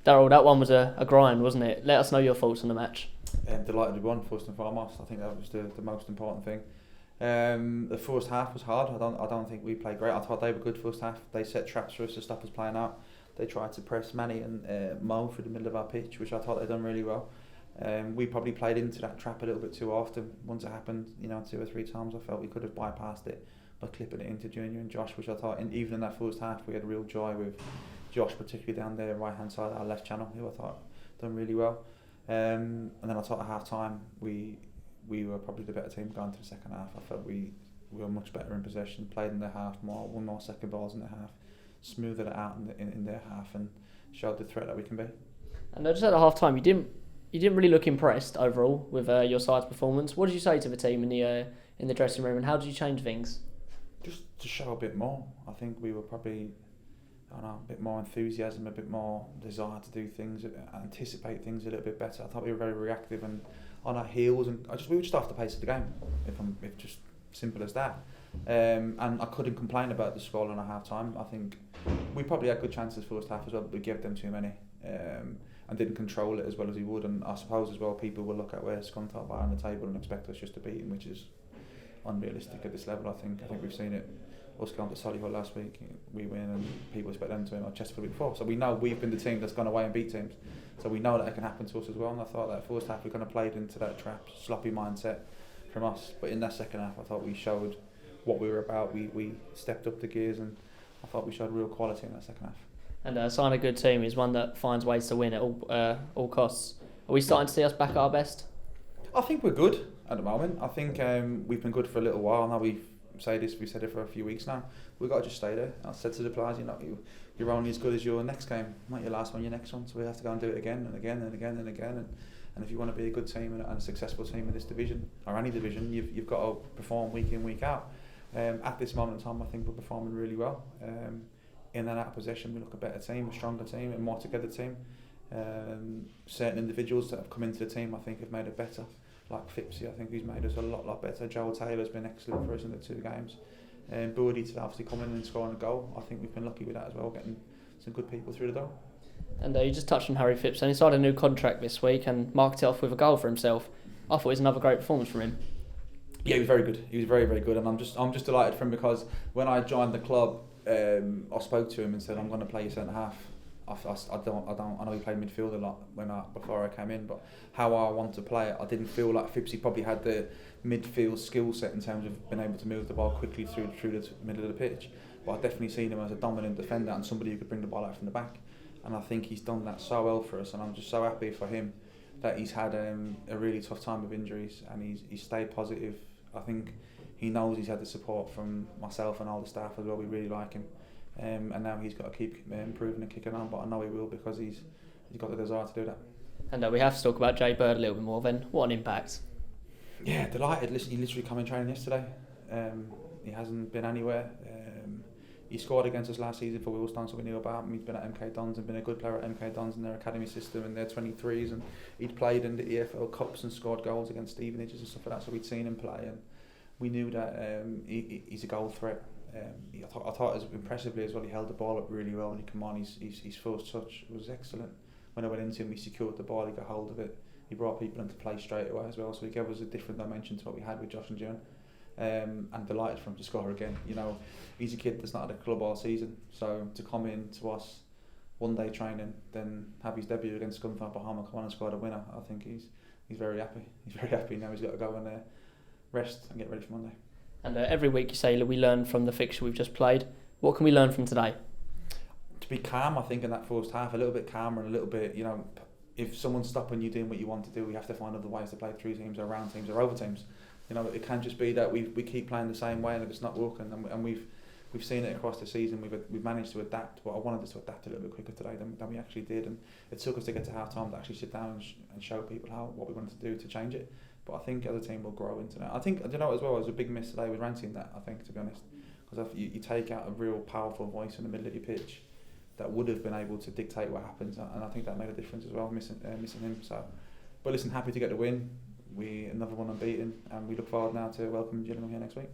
Daryl, that one was a grind, wasn't it? Let us know your thoughts on the match. Delighted we won, first and foremost. I think that was the most important thing. The first half was hard. I don't think we played great. I thought they were good first half. They set traps for us to stop us playing out. They tried to press Manny and Mo through the middle of our pitch, which I thought they'd done really well. We probably played into that trap a little bit too often. Once it happened, 2 or 3 times, I felt we could have bypassed it by clipping it into Junior and Josh, which I thought, even in that first half, we had real joy with Josh, particularly down the right hand side, our left channel, who I thought done really well. And then I thought at half time we were probably the better team going to the second half. I felt we were much better in possession, played in their half more, won more second balls in their half, smoothed it out in their half, and showed the threat that we can be. And just at the half time, you didn't really look impressed overall with your side's performance. What did you say to the team in the dressing room, and how did you change things? Just to show a bit more. I think we were probably, a bit more enthusiasm, a bit more desire to do things, anticipate things a little bit better. I thought we were very reactive and on our heels, and we were just off the pace of the game, if just simple as that. And I couldn't complain about the score in a half time. I think we probably had good chances first half as well, but we gave them too many. And didn't control it as well as he would, and I suppose as well people will look at where Scunthorpe are on the table and expect us just to beat him, which is unrealistic at this level. I think we've seen it. Us going to Solihull last week, we win, and people expect them to win, or Chesterfield the week before. So we know we've been the team that's gone away and beat teams. So we know that it can happen to us as well. And I thought that first half we kind of played into that trap, sloppy mindset from us. But in that second half, I thought we showed what we were about. We stepped up the gears, and I thought we showed real quality in that second half. And a sign of a good team is one that finds ways to win at all costs. Are we starting to see us back at our best? I think we're good at the moment. I think we've been good for a little while now. We've said it for a few weeks now. We've got to just stay there. I said to the players, you're only as good as your next game, not your last one, your next one. So we have to go and do it again and again and again and again. And if you want to be a good team and a successful team in this division or any division, you've got to perform week in, week out. At this moment in time, I think we're performing really well. In and out of possession, we look a better team, a stronger team, a more together team. Certain individuals that have come into the team, I think, have made it better. Like Fipsy, I think he's made us a lot better. Joel Taylor's been excellent for us in the 2 games. Boody to obviously come in and scoring a goal. I think we've been lucky with that as well, getting some good people through the door. And you just touched on Harry Phipps, and he signed a new contract this week and marked it off with a goal for himself. I thought it was another great performance from him. Yeah, he was very good. He was very, very good, and I'm just delighted for him, because when I joined the club, I spoke to him and said, I'm going to play you centre half. I know he played midfield a lot before I came in, but how I want to play it, I didn't feel like Fipsy probably had the midfield skill set in terms of being able to move the ball quickly through the middle of the pitch. But I definitely seen him as a dominant defender and somebody who could bring the ball out from the back. And I think he's done that so well for us, and I'm just so happy for him that he's had a really tough time with injuries, and he's stayed positive. I think he knows he's had the support from myself and all the staff as well. We really like him. And now he's got to keep improving and kicking on, but I know he will, because he's got the desire to do that. And we have to talk about Jay Bird a little bit more then. What an impact. Yeah, delighted. Listen, he literally came in training yesterday. He hasn't been anywhere. He scored against us last season for Wilston, so we knew about him. He's been at MK Dons and been a good player at MK Dons in their academy system and their 23s, and he'd played in the EFL Cups and scored goals against Stevenages and stuff like that, so we'd seen him play, and we knew that he's a goal threat. I thought as impressively as well, he held the ball up really well when he came on. His first touch was excellent. When I went into him, he secured the ball, he got hold of it. He brought people into play straight away as well, so he gave us a different dimension to what we had with Josh and June. And delighted for him to score again. He's a kid that's not at the club all season, so to come in to us one day training, then have his debut against Scunthorpe at home and come on and score a winner, I think he's very happy. He's very happy now. He's got to go and rest and get ready for Monday. And every week you say we learn from the fixture we've just played. What can we learn from today? To be calm, I think, in that first half, a little bit calmer and a little bit, if someone's stopping you doing what you want to do, we have to find other ways to play through teams or around teams or over teams. It can't just be that we keep playing the same way and it's not working. And we've seen it across the season. We've managed to adapt, but I wanted us to adapt a little bit quicker today than we actually did. And it took us to get to half time to actually sit down and show people what we wanted to do to change it. But I think as a team we'll grow into that. I think, as well, it was a big miss today with Ranting that, I think, to be honest. Because you take out a real powerful voice in the middle of your pitch that would have been able to dictate what happens, and I think that made a difference as well, missing him. So, but listen, happy to get the win. We another one unbeaten, and we look forward now to welcoming Gillingham here next week.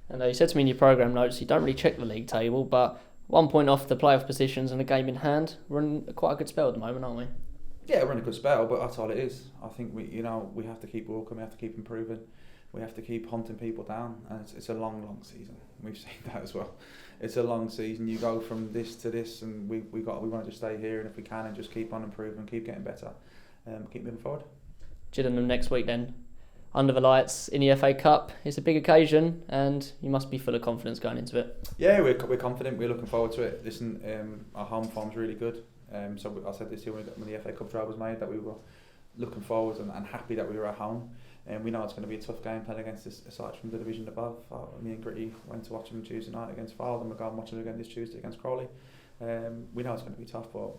And you said to me in your programme notes you don't really check the league table, but 1 point off the playoff positions and a game in hand. We're in quite a good spell at the moment, aren't we? Yeah, we're in a good spell, but that's all it is. I think we have to keep working, we have to keep improving, we have to keep hunting people down, and it's a long season. We've seen that as well. It's a long season. You go from this to this, and we want to just stay here, and if we can, and just keep on improving, keep getting better, keep moving forward. Gillingham next week then, under the lights in the FA Cup. It's a big occasion, and you must be full of confidence going into it. Yeah, we're confident. We're looking forward to it. Listen, our home form's really good. So I said this year when the FA Cup trial was made that we were looking forward and happy that we were at home. And we know it's going to be a tough game playing against this side from the division above. Me and Gritty went to watch them Tuesday night against Fylde, and we're going to watch them again this Tuesday against Crawley. We know it's going to be tough, but